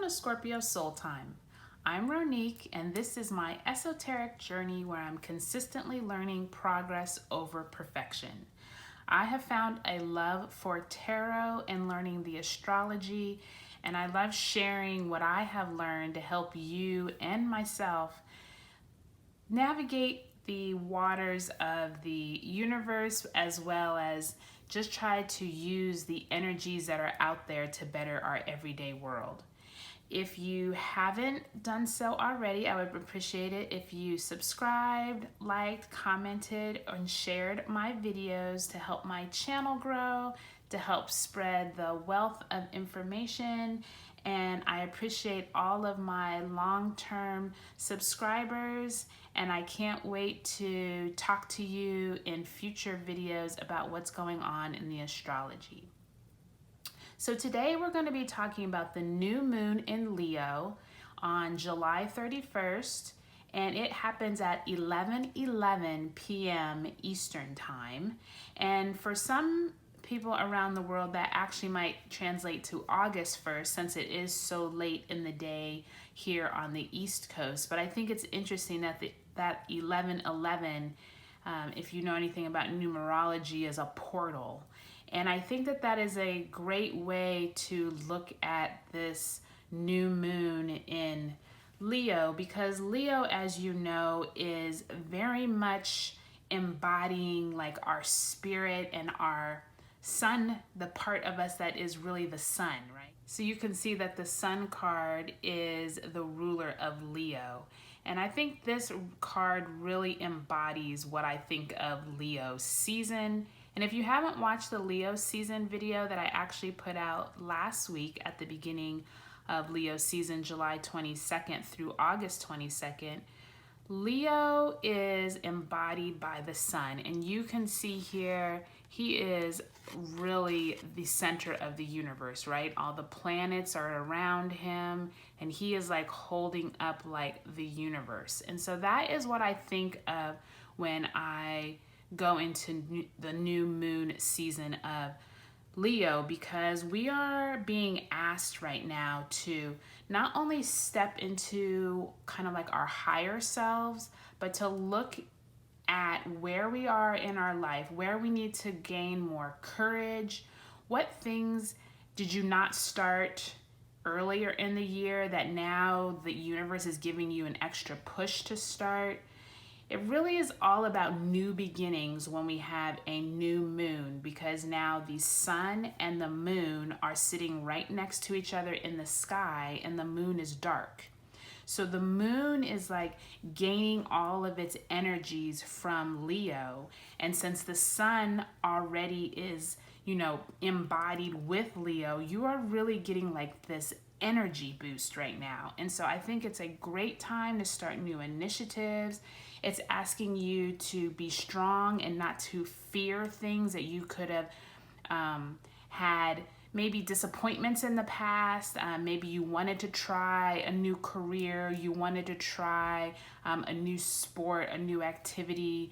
Welcome to Scorpio Soul Time. I'm Ronique, and this is my esoteric journey where I'm consistently learning progress over perfection. I have found a love for tarot and learning the astrology, and I love sharing what I have learned to help you and myself navigate the waters of the universe, as well as just try to use the energies that are out there to better our everyday world. If you haven't done so already, I would appreciate it if you subscribed, liked, commented, and shared my videos to help my channel grow, to help spread the wealth of information. And I appreciate all of my long-term subscribers, and I can't wait to talk to you in future videos about what's going on in the astrology. So today we're going to be talking about the new moon in Leo on July 31st, and it happens at 11:11 p.m. Eastern Time. And for some people around the world, that actually might translate to August 1st, since it is so late in the day here on the East Coast. But I think it's interesting that that 11:11, if you know anything about numerology, is a portal. And I think that that is a great way to look at this new moon in Leo, because Leo, as you know, is very much embodying like our spirit and our sun, the part of us that is really the sun, right? So you can see that the sun card is the ruler of Leo. And I think this card really embodies what I think of Leo season. And if you haven't watched the Leo season video that I actually put out last week at the beginning of Leo season, July 22nd through August 22nd, Leo is embodied by the sun. And you can see here, he is really the center of the universe, right? All the planets are around him, and he is like holding up like the universe. And so that is what I think of when I go into the new moon season of Leo, because we are being asked right now to not only step into kind of like our higher selves, but to look at where we are in our life, where we need to gain more courage. What things did you not start earlier in the year that now the universe is giving you an extra push to start? It really is all about new beginnings when we have a new moon, because now the sun and the moon are sitting right next to each other in the sky, and the moon is dark. So the moon is like gaining all of its energies from Leo. And since the sun already is, you know, embodied with Leo, you are really getting like this energy boost right now. And so I think it's a great time to start new initiatives. It's asking you to be strong and not to fear things that you could have had maybe disappointments in the past. Maybe you wanted to try a new career, you wanted to try a new sport, a new activity.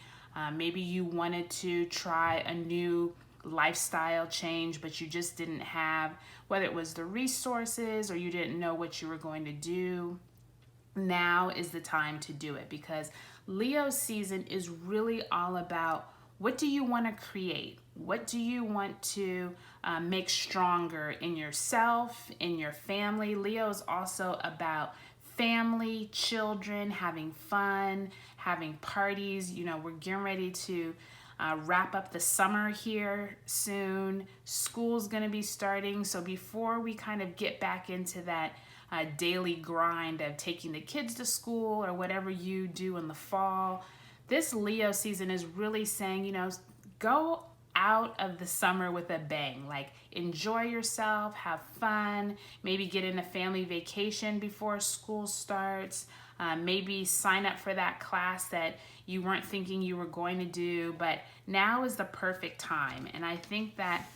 Maybe you wanted to try a new lifestyle change, but you just didn't have, whether it was the resources or you didn't know what you were going to do. Now is the time to do it, because Leo season is really all about, what do you want to create? What do you want to make stronger in yourself, in your family? Leo is also about family, children, having fun, having parties. You know, we're getting ready to wrap up the summer here soon. School's going to be starting. So before we kind of get back into that daily grind of taking the kids to school or whatever you do in the fall, this Leo season is really saying, you know, go out of the summer with a bang. Like, enjoy yourself, have fun, maybe get in a family vacation before school starts, maybe sign up for that class that you weren't thinking you were going to do, but now is the perfect time. And I think that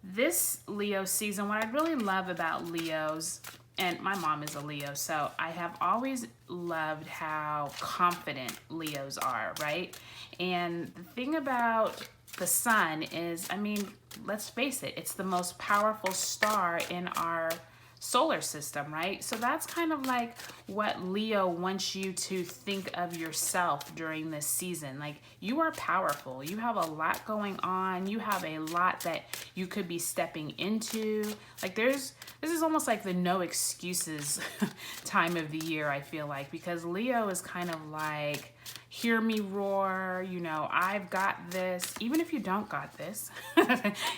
this Leo season, what I really love about Leos, and my mom is a Leo, so I have always loved how confident Leos are, right? And the thing about the sun is, I mean, let's face it, it's the most powerful star in our solar system, right? So that's kind of like what Leo wants you to think of yourself during this season. Like, you are powerful. You have a lot going on. You have a lot that you could be stepping into. Like, this is almost like the no excuses time of the year, I feel like, because Leo is kind of like, hear me roar, you know, I've got this. Even if you don't got this,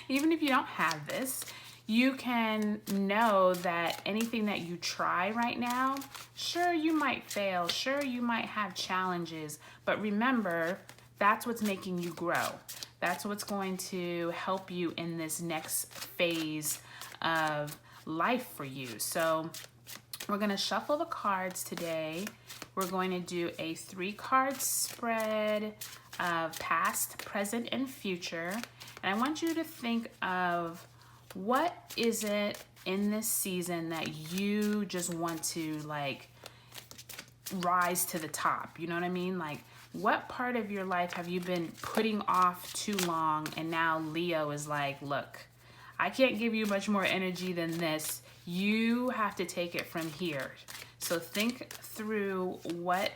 even if you don't have this, you can know that anything that you try right now, sure, you might fail, sure, you might have challenges, but remember, that's what's making you grow. That's what's going to help you in this next phase of life for you. So we're going to shuffle the cards today. We're going to do a 3-card spread of past, present, and future. And I want you to think of, what is it in this season that you just want to like rise to the top? You know what I mean? Like, what part of your life have you been putting off too long? And now Leo is like, look, I can't give you much more energy than this. You have to take it from here. So think through what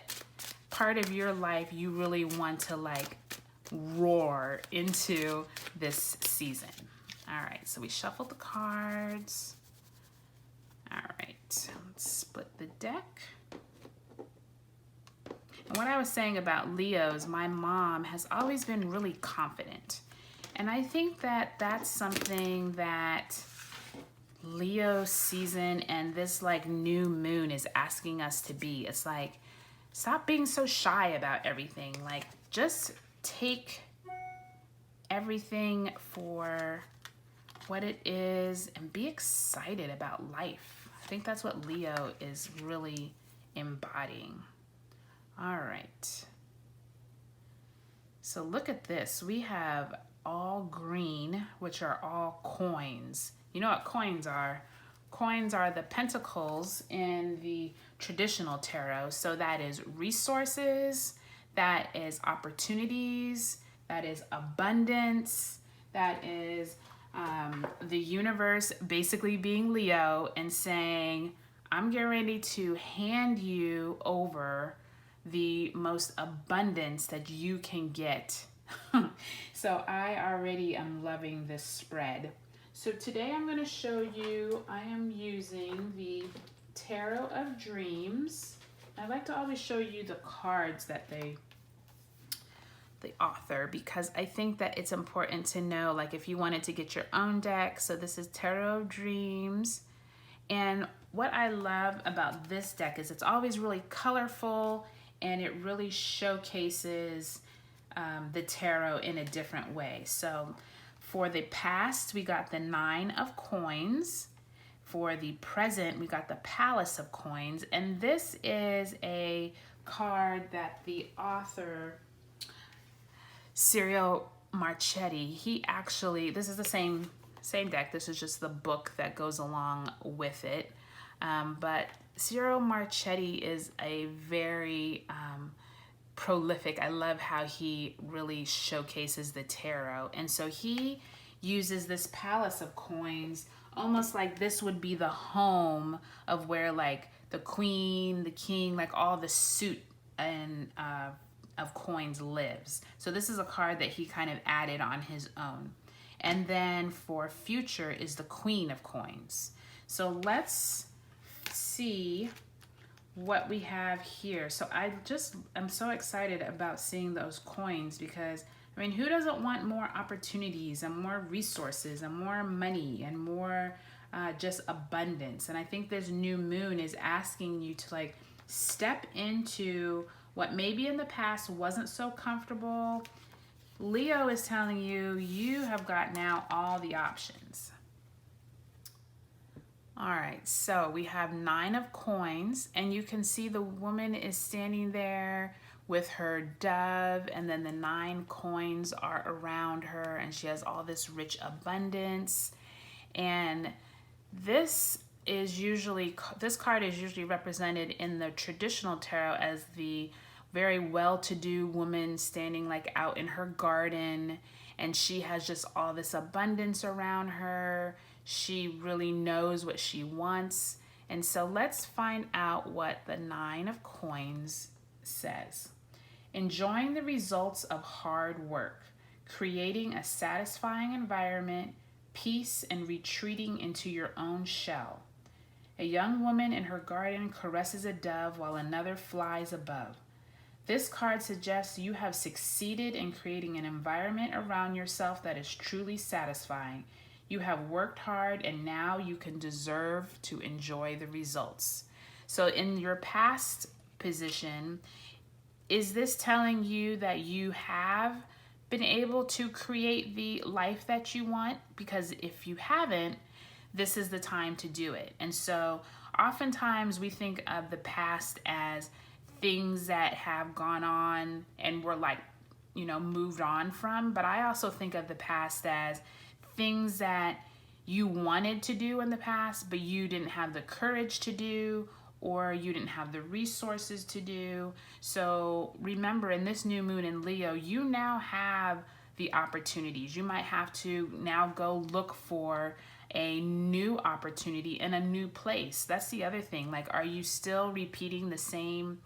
part of your life you really want to like roar into this season. All right, so we shuffled the cards. All right, let's split the deck. And what I was saying about Leos, my mom has always been really confident. And I think that that's something that Leo season and this like new moon is asking us to be. It's like, stop being so shy about everything. Like, just take everything for what it is and be excited about life. I think that's what Leo is really embodying. All right. So look at this. We have all green, which are all coins. You know what coins are? Coins are the pentacles in the traditional tarot. So that is resources, that is opportunities, that is abundance, that is the universe basically being Leo and saying, I'm getting ready to hand you over the most abundance that you can get. So I already am loving this spread. So today I'm going to show you, I am using the Tarot of Dreams. I like to always show you the cards that the author, because I think that it's important to know, like, if you wanted to get your own deck. So this is Tarot of Dreams. And what I love about this deck is it's always really colorful and it really showcases the tarot in a different way. So for the past, we got the 9 of Coins. For the present, we got the Palace of Coins. And this is a card that the author, Cyril Marchetti, he actually, this is the same deck. This is just the book that goes along with it. But Cyril Marchetti is a very prolific. I love how he really showcases the tarot. And so he uses this Palace of Coins almost like this would be the home of where like the queen, the king, like all the suit and of coins lives. So this is a card that he kind of added on his own. And then for future is the Queen of Coins. So let's see what we have here. So I'm so excited about seeing those coins, because I mean, who doesn't want more opportunities and more resources and more money and more just abundance? And I think this new moon is asking you to like step into what maybe in the past wasn't so comfortable. Leo is telling you, you have got now all the options. All right, so we have 9 of Coins, and you can see the woman is standing there with her dove, and then the 9 coins are around her, and she has all this rich abundance. And this card is usually represented in the traditional tarot as the very well-to-do woman standing like out in her garden, and she has just all this abundance around her. She really knows what she wants. And so let's find out what the Nine of Coins says. Enjoying the results of hard work, creating a satisfying environment, peace, and retreating into your own shell. A young woman in her garden caresses a dove while another flies above. This card suggests you have succeeded in creating an environment around yourself that is truly satisfying. You have worked hard and now you can deserve to enjoy the results. So in your past position, is this telling you that you have been able to create the life that you want? Because if you haven't, this is the time to do it. And so oftentimes we think of the past as things that have gone on and we're like, moved on from. But I also think of the past as things that you wanted to do in the past, but you didn't have the courage to do, or you didn't have the resources to do. So remember, in this new moon in Leo, you now have the opportunities. You might have to now go look for a new opportunity in a new place. That's the other thing. Like, are you still repeating the same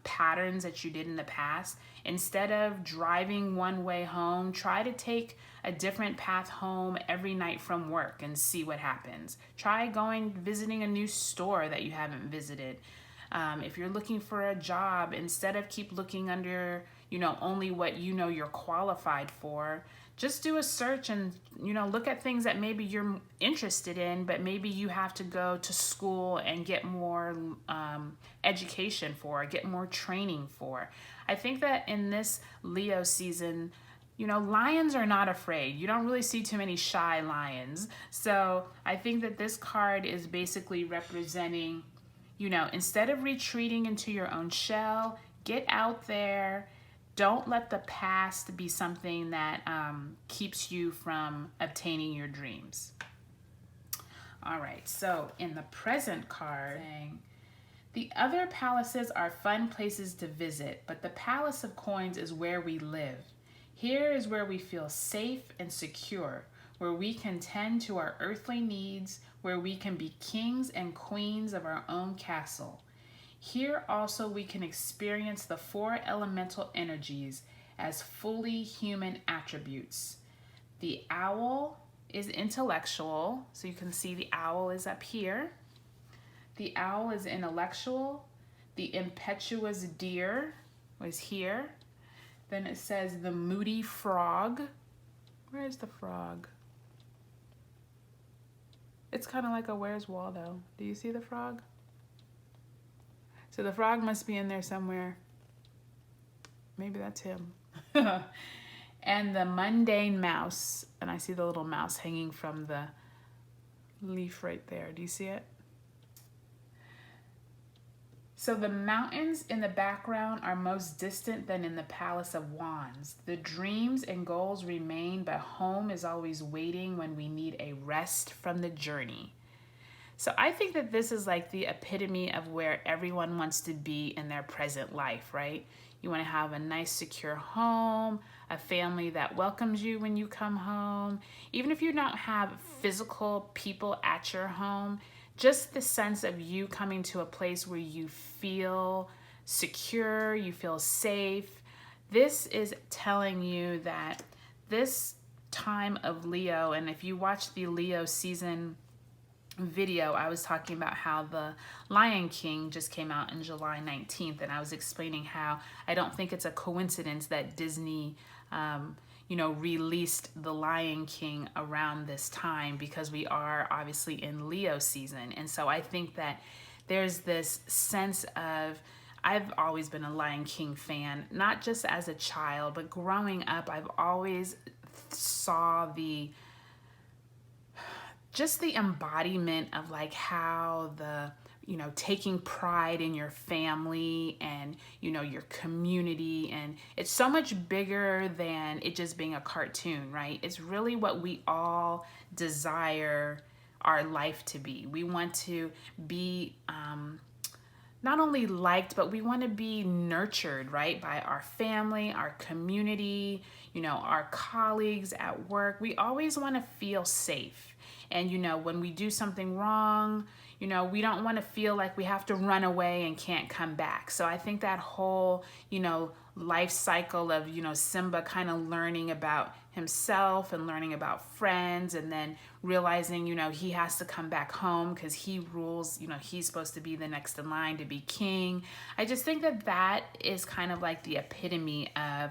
patterns that you did in the past? Instead of driving one way home, try to take a different path home every night from work and see what happens. Try visiting a new store that you haven't visited. If you're looking for a job, instead of keep looking under, only what you're qualified for, just do a search and, look at things that maybe you're interested in, but maybe you have to go to school and get more education for, get more training for. I think that in this Leo season, lions are not afraid. You don't really see too many shy lions. So I think that this card is basically representing, instead of retreating into your own shell, get out there. Don't let the past be something that keeps you from obtaining your dreams. All right, so in the present card, the other palaces are fun places to visit, but the Palace of Coins is where we live. Here is where we feel safe and secure, where we can tend to our earthly needs, where we can be kings and queens of our own castle. Here also we can experience the four elemental energies as fully human attributes. The owl is intellectual, so you can see the owl is up here. The owl is intellectual. The impetuous deer was here. Then it says the moody frog. Where is the frog? It's kind of like a Where's Waldo. Do you see the frog? So the frog must be in there somewhere. Maybe that's him. And the mundane mouse. And I see the little mouse hanging from the leaf right there. Do you see it? So the mountains in the background are most distant than in the Palace of Wands. The dreams and goals remain, but home is always waiting when we need a rest from the journey. So I think that this is like the epitome of where everyone wants to be in their present life, right? You want to have a nice, secure home, a family that welcomes you when you come home. Even if you don't have physical people at your home, just the sense of you coming to a place where you feel secure, you feel safe. This is telling you that this time of Leo, and if you watch the Leo season video, I was talking about how the Lion King just came out on July 19th, and I was explaining how I don't think it's a coincidence that Disney released the Lion King around this time, because we are obviously in Leo season. And so I think that there's this sense of, I've always been a Lion King fan, not just as a child, but growing up, I've always saw just the embodiment of like how the, taking pride in your family and, your community. And it's so much bigger than it just being a cartoon, right? It's really what we all desire our life to be. We want to be, not only liked, but we want to be nurtured, right? By our family, our community, our colleagues at work. We always want to feel safe. And, when we do something wrong, we don't want to feel like we have to run away and can't come back. So I think that whole, life cycle of, Simba kind of learning about himself and learning about friends, and then realizing, he has to come back home because he rules, he's supposed to be the next in line to be king. I just think that that is kind of like the epitome of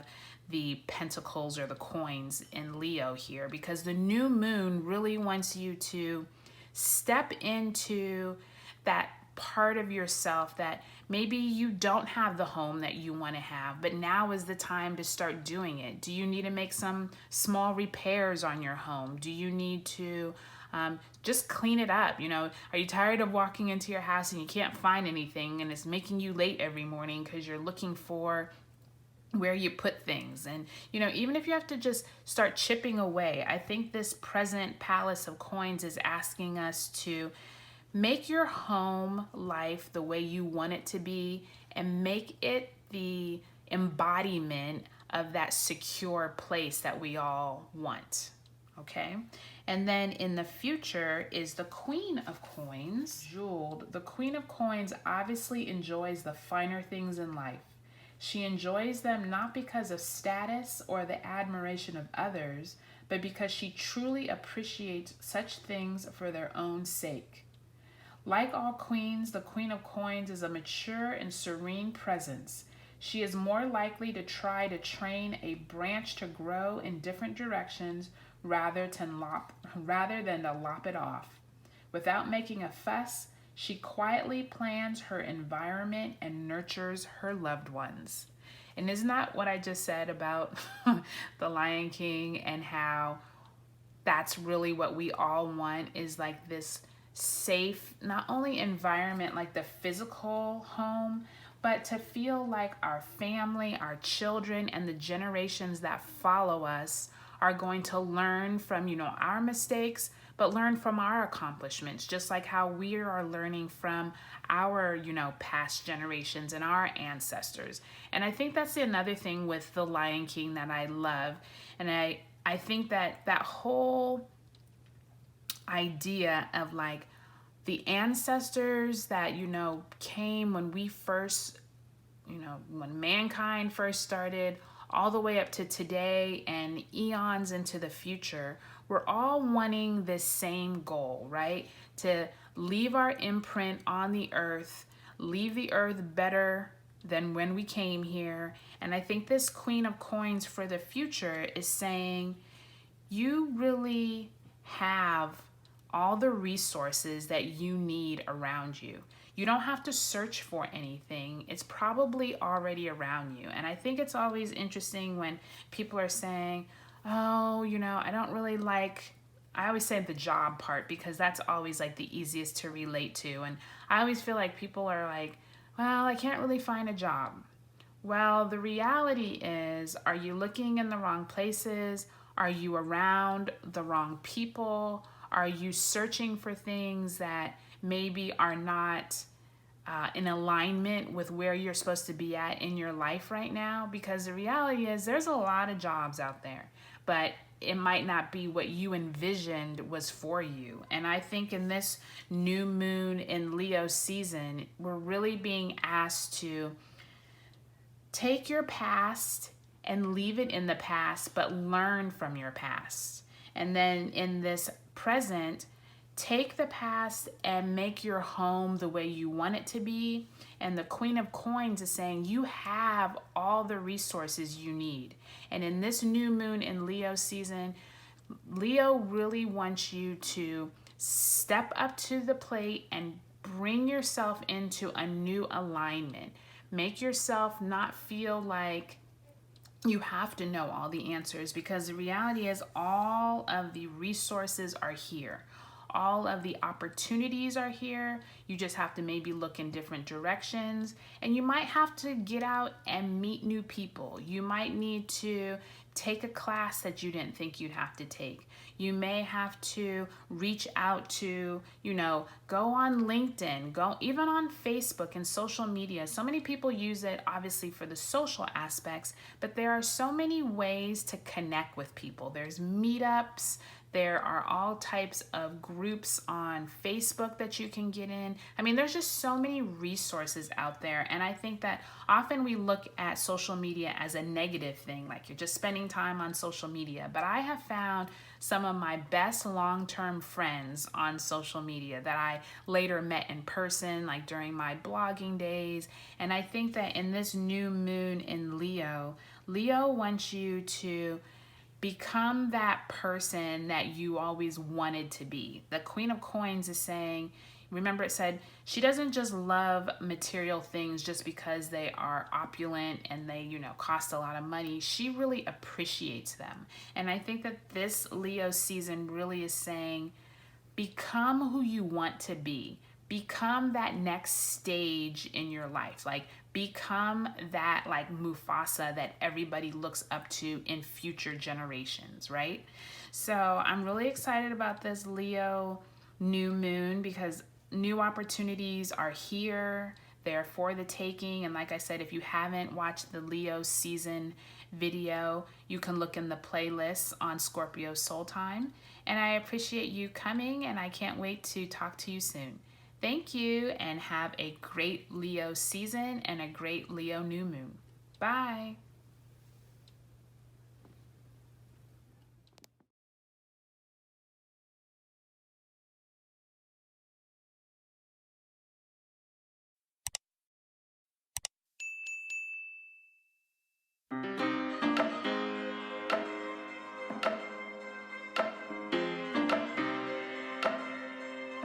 the pentacles or the coins in Leo here, because the new moon really wants you to step into that part of yourself that maybe you don't have the home that you want to have, but now is the time to start doing it. Do you need to make some small repairs on your home? Do you need to just clean it up? Are you tired of walking into your house and you can't find anything and it's making you late every morning because you're looking for where you put things? And even if you have to just start chipping away, I think this present Palace of Coins is asking us to make your home life the way you want it to be, and make it the embodiment of that secure place that we all want. Okay? And then in the future is the Queen of Coins, jeweled. The Queen of Coins obviously enjoys the finer things in life. She enjoys them not because of status or the admiration of others, but because she truly appreciates such things for their own sake. Like all queens, the Queen of Coins is a mature and serene presence. She is more likely to try to train a branch to grow in different directions rather than to lop it off. Without making a fuss, she quietly plans her environment and nurtures her loved ones. And isn't that what I just said about the Lion King, and how that's really what we all want, is like this safe, not only environment, like the physical home, but to feel like our family, our children, and the generations that follow us are going to learn from, our mistakes, but learn from our accomplishments, just like how we are learning from our, past generations and our ancestors. And I think that's another thing with the Lion King that I love. And I think that whole idea of like the ancestors that, came when we first, when mankind first started, all the way up to today and eons into the future, we're all wanting this same goal, right? To leave our imprint on the earth, leave the earth better than when we came here. And I think this Queen of Coins for the future is saying, you really have all the resources that you need around you. You don't have to search for anything. It's probably already around you. And I think it's always interesting when people are saying, oh, I don't really like, I always say the job part, because that's always like the easiest to relate to. And I always feel like people are like, well, I can't really find a job. Well, the reality is, are you looking in the wrong places? Are you around the wrong people? Are you searching for things that maybe are not in alignment with where you're supposed to be at in your life right now? Because the reality is, there's a lot of jobs out there, but it might not be what you envisioned was for you. And I think in this new moon in Leo season, we're really being asked to take your past and leave it in the past, but learn from your past. And then in this present, take the past and make your home the way you want it to be. And the Queen of Coins is saying you have all the resources you need. And in this new moon in Leo season, Leo really wants you to step up to the plate and bring yourself into a new alignment. Make yourself not feel like you have to know all the answers, because the reality is all of the resources are here. All of the opportunities are here. You just have to maybe look in different directions, and you might have to get out and meet new people. You might need to take a class that you didn't think you'd have to take. You may have to reach out to, go on LinkedIn, go even on Facebook and social media. So many people use it obviously for the social aspects, but there are so many ways to connect with people. There's meetups, there are all types of groups on Facebook that you can get in. I mean, there's just so many resources out there. And I think that often we look at social media as a negative thing, like you're just spending time on social media. But I have found some of my best long-term friends on social media that I later met in person, like during my blogging days. And I think that in this new moon in Leo, Leo wants you to become that person that you always wanted to be. The Queen of Coins is saying, remember it said, she doesn't just love material things just because they are opulent and they, cost a lot of money. She really appreciates them. And I think that this Leo season really is saying, become who you want to be. Become that next stage in your life. Like, become that like Mufasa that everybody looks up to in future generations, right? So I'm really excited about this Leo new moon because new opportunities are here. They're for the taking. And like I said, if you haven't watched the Leo season video, you can look in the playlist on Scorpio Soul Time. And I appreciate you coming, and I can't wait to talk to you soon. Thank you, and have a great Leo season and a great Leo new moon. Bye.